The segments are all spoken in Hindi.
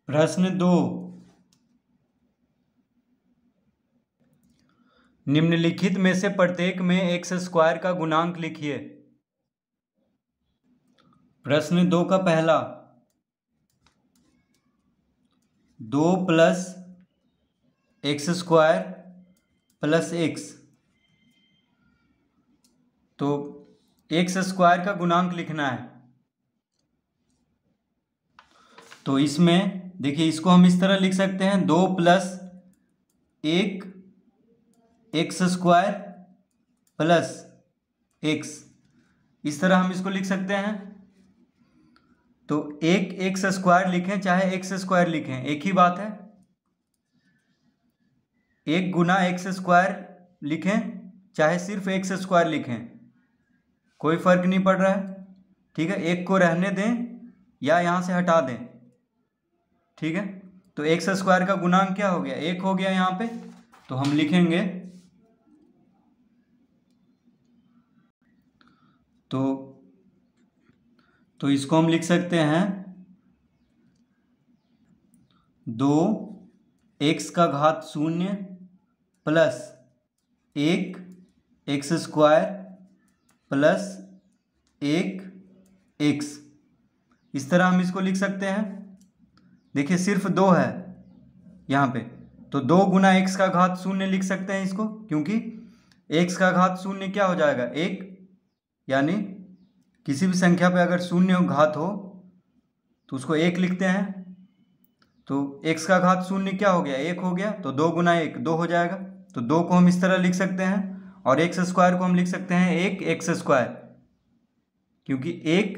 प्रश्न 2, निम्नलिखित में से प्रत्येक में एक्स स्क्वायर का गुणांक लिखिए। प्रश्न 2 का पहला, 2 plus x square plus x, तो एक्स स्क्वायर का गुणांक लिखना है। तो इसमें देखिए, इसको हम इस तरह लिख सकते हैं, 2 प्लस एक एक्स स्क्वायर प्लस एक्स, इस तरह हम इसको लिख सकते हैं। तो एक एक्स स्क्वायर लिखें चाहे एक्स स्क्वायर लिखें, एक ही बात है। एक गुना एक्स स्क्वायर लिखें चाहे सिर्फ एक्स स्क्वायर लिखें, कोई फर्क नहीं पड़ रहा है। ठीक है, एक को रहने दें या यहाँ से हटा दें। ठीक है, तो एक्स स्क्वायर का गुणांक क्या हो गया, एक हो गया यहाँ पे। तो हम लिखेंगे, तो इसको हम लिख सकते हैं 2 एक्स का घात 0 plus 1 x square plus 1 x, इस तरह हम इसको लिख सकते हैं। देखिए सिर्फ 2 है यहाँ पे, तो 2 गुना एक्स का घात 0 लिख सकते हैं इसको, क्योंकि एक्स का घात 0 क्या हो जाएगा, 1। यानी किसी भी संख्या पे अगर 0 घात हो तो उसको 1 लिखते हैं। तो x का घात 0 क्या हो गया, 1 हो गया, तो 2 गुना 1 2 हो जाएगा। तो 2 को हम इस तरह लिख सकते हैं, और एक्स स्क्वायर को हम लिख सकते हैं 1 एक्स स्क्वायर, क्योंकि 1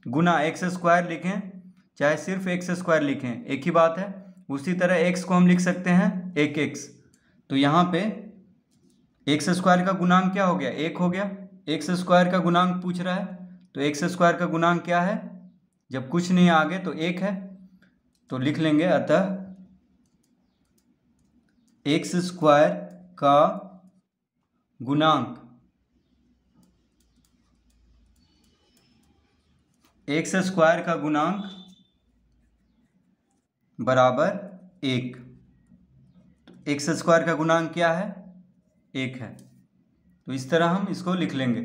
गुना एक्स स्क्वायर लिखें चाहे सिर्फ एक्स स्क्वायर लिखें, एक ही बात है। उसी तरह x को हम लिख सकते हैं 1 एक्स। तो यहाँ पे एक्स स्क्वायर का गुणांक क्या हो गया, 1 हो गया। एक्स स्क्वायर का गुणांक पूछ रहा है, तो एक्स स्क्वायर का गुणांक क्या है, जब कुछ नहीं आगे तो 1 है, तो लिख लेंगे, अतः एक्स स्क्वायर का गुणांक बराबर 1। तो एक्स स्क्वायर का गुणांक क्या है, 1 है। तो इस तरह हम इसको लिख लेंगे।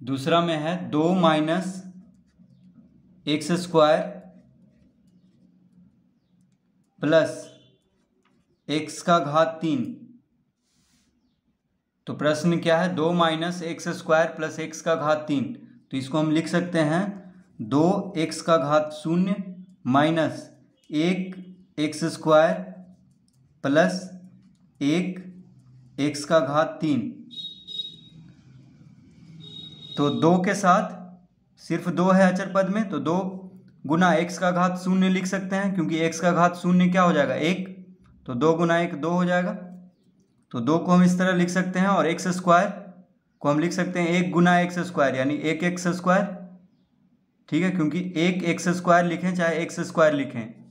दूसरा में है 2 minus x square plus x का घात 3। तो प्रश्न क्या है, 2 minus x square plus x का घात 3। तो इसको हम लिख सकते हैं 2 एक्स का घात 0 minus 1 x square plus 1 x का घात 3। तो 2 के साथ सिर्फ 2 है अचर पद में, तो 2 गुना एक्स का घात 0 लिख सकते हैं, क्योंकि एक्स का घात 0 क्या हो जाएगा, 1। तो 2 गुना 1 2 हो जाएगा। तो 2 को हम इस तरह लिख सकते हैं, और एक्स स्क्वायर को हम लिख सकते हैं 1 गुना एक्स स्क्वायर, यानी 1 एक्स स्क्वायर। ठीक है, क्योंकि 1 एक्स स्क्वायर लिखें चाहे एक्स स्क्वायर लिखें,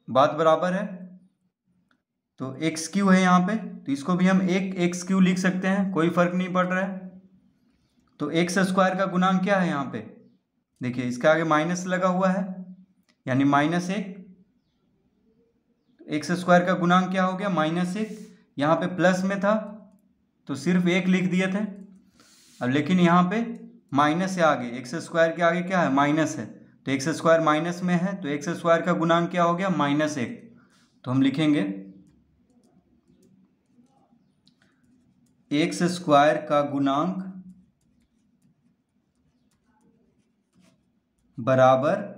बात बराबर है। तो एक्स क्यू है यहाँ पे, तो इसको भी हम 1 एक्स क्यू लिख सकते हैं, कोई फर्क नहीं पड़ रहा है। तो एक्स स्क्वायर का गुणांक क्या है यहाँ पे, देखिए इसके आगे माइनस लगा हुआ है, यानी -1। एक्स स्क्वायर का गुणांक क्या हो गया, -1। यहाँ पे प्लस में था तो सिर्फ 1 लिख दिए थे, अब लेकिन यहाँ पे माइनस से आगे, एक्स स्क्वायर के आगे क्या है, माइनस है। तो एक्स स्क्वायर माइनस में है, तो एक्स स्क्वायर का गुणांक क्या हो गया, -1। तो हम लिखेंगे एक्स स्क्वायर का गुणांक बराबर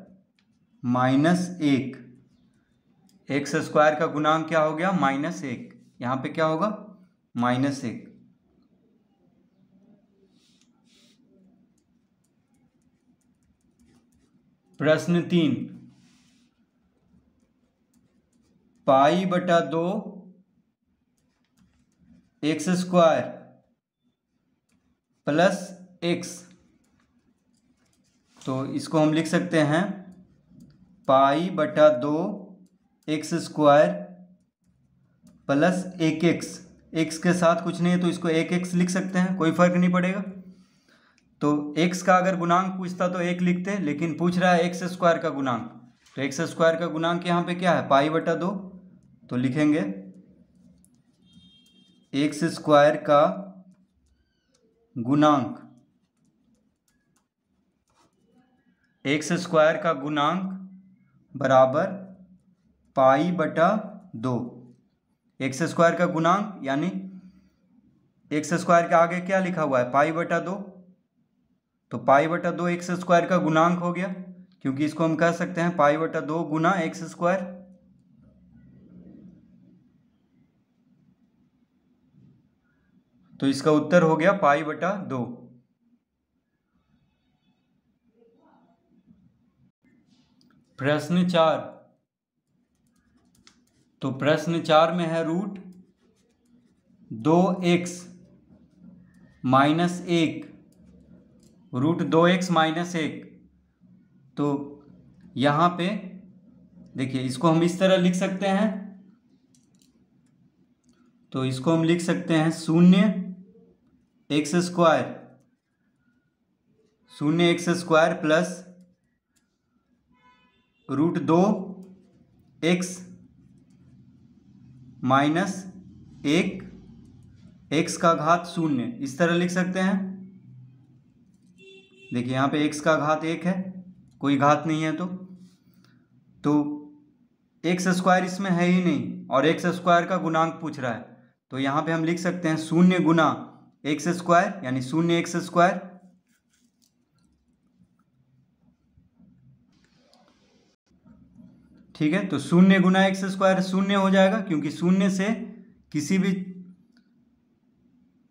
-1। एक्स स्क्वायर का गुणांक क्या हो गया, -1। यहाँ पे क्या होगा, -1। प्रश्न 3, π/2 एक्स स्क्वायर प्लस एक्स। तो इसको हम लिख सकते हैं π/2 x square plus 1 x. X के साथ कुछ नहीं है तो इसको 1 एक्स लिख सकते हैं, कोई फर्क नहीं पड़ेगा। तो x का अगर गुणांक पूछता तो 1 लिखते, लेकिन पूछ रहा है एक्स स्क्वायर का गुणांक, तो एक्स स्क्वायर का गुणांक यहाँ पे क्या है, π/2। तो लिखेंगे एक्स स्क्वायर का गुणांक, एक्स स्क्वायर का गुणांक बराबर π/2। एक्स स्क्वायर का गुणांक यानी एक्स स्क्वायर के आगे क्या लिखा हुआ है, π/2, तो π/2 एक्स स्क्वायर का गुणांक हो गया, क्योंकि इसको हम कह सकते हैं π/2 गुना एक्स स्क्वायर। तो इसका उत्तर हो गया π/2। प्रश्न 4, तो प्रश्न 4 में है √2x - 1, √2x - 1। तो यहाँ पे देखिए, इसको हम इस तरह लिख सकते हैं, तो इसको हम लिख सकते हैं 0x square plus √2x - 1 x का घात 0, इस तरह लिख सकते हैं। देखिए यहाँ पे x का घात 1 है, कोई घात नहीं है, तो एक्स स्क्वायर इसमें है ही नहीं और एक्स स्क्वायर का गुणांक पूछ रहा है, तो यहाँ पे हम लिख सकते हैं 0 गुना एक्स स्क्वायर, यानी 0x स्क्वायर। ठीक है, तो 0 गुना एक्स स्क्वायर 0 हो जाएगा, क्योंकि 0 से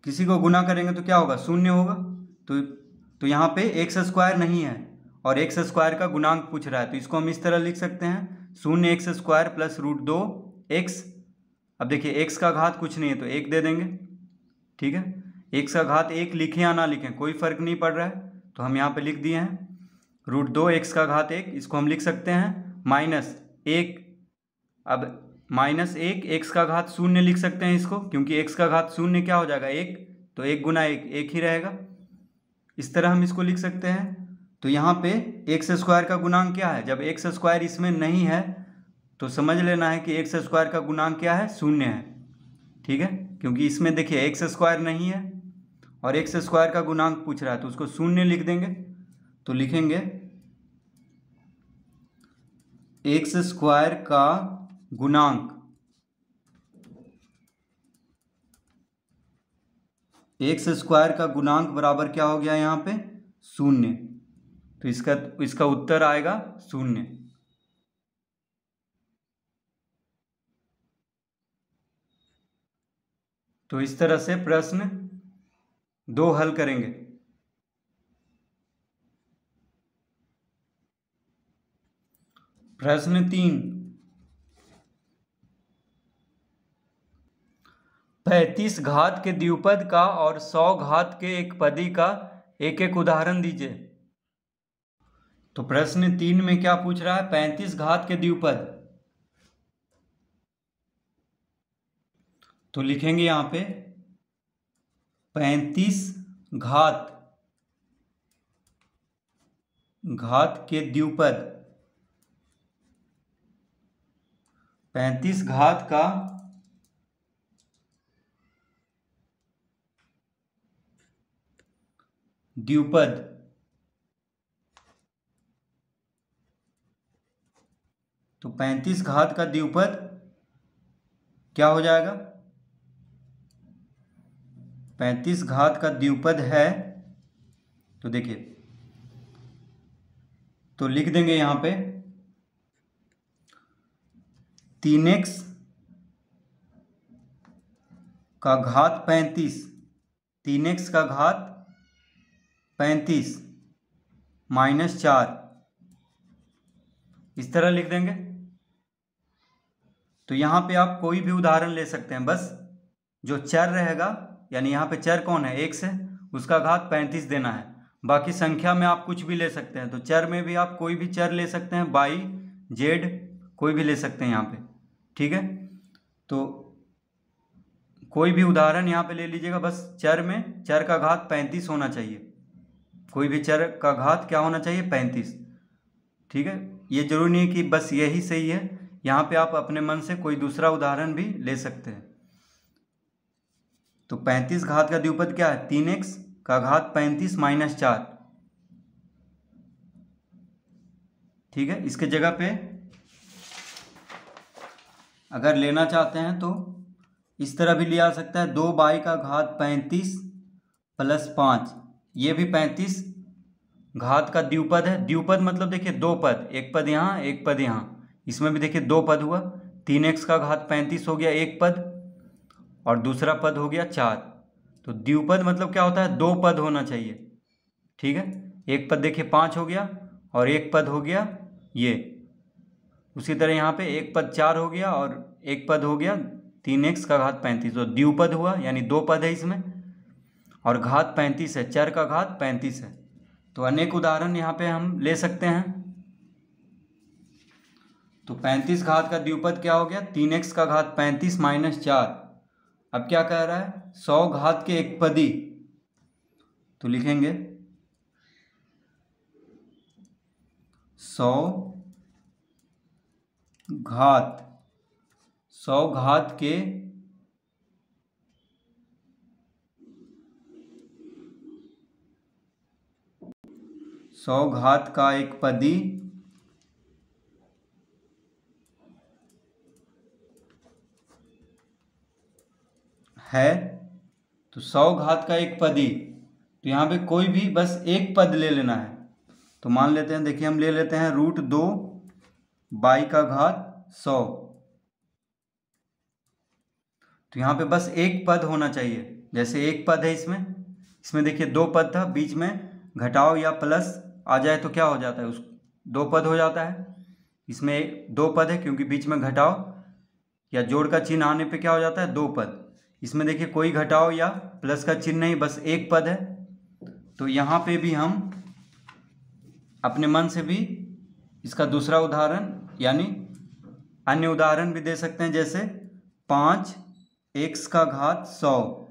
किसी को गुना करेंगे तो क्या होगा, 0 होगा। तो यहाँ पे एक्स स्क्वायर नहीं है और एक्स स्क्वायर का गुणांक पूछ रहा है, तो इसको हम इस तरह लिख सकते हैं 0x स्क्वायर प्लस √2x। अब देखिए x का घात कुछ नहीं है तो 1 दे देंगे। ठीक है, x का घात 1 लिखें या ना लिखें कोई फर्क नहीं पड़ रहा है, तो हम यहाँ पे लिख दिए हैं √2x का घात 1। इसको हम लिख सकते हैं -1, अब -1 x का घात 0 लिख सकते हैं इसको, क्योंकि x का घात 0 क्या हो जाएगा, 1, तो 1 गुना 1 ही रहेगा। इस तरह हम इसको लिख सकते हैं। तो यहाँ पे एक्स स्क्वायर का गुणांक क्या है, जब एक्स स्क्वायर इसमें नहीं है तो समझ लेना है कि एक्स स्क्वायर का गुणांक क्या है, 0 है। ठीक है, क्योंकि इसमें देखिए एक्स स्क्वायर नहीं है और एक्स स्क्वायर का गुणांक पूछ रहा है, तो उसको 0 लिख देंगे। तो लिखेंगे एक्स स्क्वायर का गुणांक, एक्स स्क्वायर का गुणांक बराबर क्या हो गया यहाँ पे, 0। तो इसका उत्तर आएगा 0। तो इस तरह से प्रश्न 2 हल करेंगे। प्रश्न 3, 35 घात के द्विपद का और 100 घात के एक पदी का एक एक उदाहरण दीजिए। तो प्रश्न 3 में क्या पूछ रहा है, 35 घात के द्विपद। तो लिखेंगे यहाँ पे 35 घात के द्विपद, 35 घात का द्विपद। तो 35 घात का द्विपद क्या हो जाएगा, 35 घात का द्विपद है, तो देखिए, तो लिख देंगे यहाँ पे 3x का घात 35, 3x का घात 35 -4, इस तरह लिख देंगे। तो यहाँ पे आप कोई भी उदाहरण ले सकते हैं, बस जो चर रहेगा, यानी यहाँ पे चर कौन है, x है, उसका घात 35 देना है। बाकी संख्या में आप कुछ भी ले सकते हैं, तो चर में भी आप कोई भी चर ले सकते हैं, y z कोई भी ले सकते हैं यहाँ पे। ठीक है, तो कोई भी उदाहरण यहाँ पे ले लीजिएगा, बस चर में चर का घात 35 होना चाहिए। कोई भी चर का घात क्या होना चाहिए, 35। ठीक है, ये जरूरी नहीं है कि बस यही सही है, यहाँ पे आप अपने मन से कोई दूसरा उदाहरण भी ले सकते हैं। तो 35 घात का द्विपद क्या है, 3x का घात 35 माइनस 4। ठीक है, इसके जगह पे अगर लेना चाहते हैं तो इस तरह भी लिया जा सकता है, 2y का घात 35 प्लस 5। ये भी 35 घात का द्विपद है। द्विपद मतलब देखिए दो पद, एक पद यहाँ एक पद यहाँ, इसमें भी देखिए दो पद हुआ, 3x का घात 35 हो गया एक पद और दूसरा पद हो गया 4। तो द्विपद मतलब क्या होता है, दो पद होना चाहिए। ठीक है, एक पद देखिए 5 हो गया और एक पद हो गया ये। उसी तरह यहाँ पे एक पद 4 हो गया और एक पद हो गया 3x का घात 35। तो द्विपद हुआ, यानी दो पद है इसमें और घात 35 है, चर का घात 35 है। तो अनेक उदाहरण यहाँ पे हम ले सकते हैं। तो 35 घात का द्विपद क्या हो गया, 3x का घात 35 माइनस 4। अब क्या कह रहा है, 100 घात के एक पदी। तो लिखेंगे 100 घात के 100 घात का एक पदी है। तो 100 घात का एक पदी, तो यहाँ पे कोई भी बस एक पद ले लेना है। तो मान लेते हैं, देखिए हम ले लेते हैं √2 y का घात 100। तो यहाँ पे बस एक पद होना चाहिए, जैसे एक पद है इसमें देखिए दो पद था, बीच में घटाओ या प्लस आ जाए तो क्या हो जाता है, उस दो पद हो जाता है। इसमें दो पद है क्योंकि बीच में घटाओ या जोड़ का चिन्ह आने पे क्या हो जाता है, दो पद। इसमें देखिए कोई घटाओ या प्लस का चिन्ह नहीं, बस एक पद है। तो यहाँ पे भी हम अपने मन से भी इसका दूसरा उदाहरण यानी अन्य उदाहरण भी दे सकते हैं, जैसे 5x का घात 100।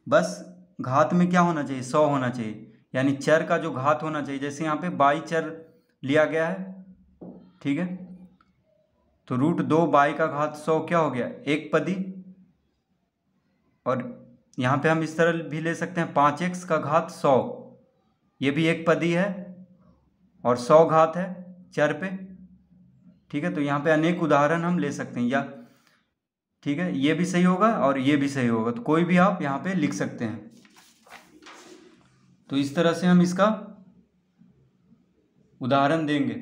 बस घात में क्या होना चाहिए, 100 होना चाहिए, यानी चर का जो घात होना चाहिए। जैसे यहाँ पे y चर लिया गया है, ठीक है, तो √2 y का घात 100 क्या हो गया, एक पदी। और यहाँ पे हम इस तरह भी ले सकते हैं 5x का घात 100, ये भी एक पदी है और 100 घात है चर पे। ठीक है, तो यहाँ पे अनेक उदाहरण हम ले सकते हैं, या ठीक है ये भी सही होगा और ये भी सही होगा, तो कोई भी आप यहाँ पे लिख सकते हैं। तो इस तरह से हम इसका उदाहरण देंगे।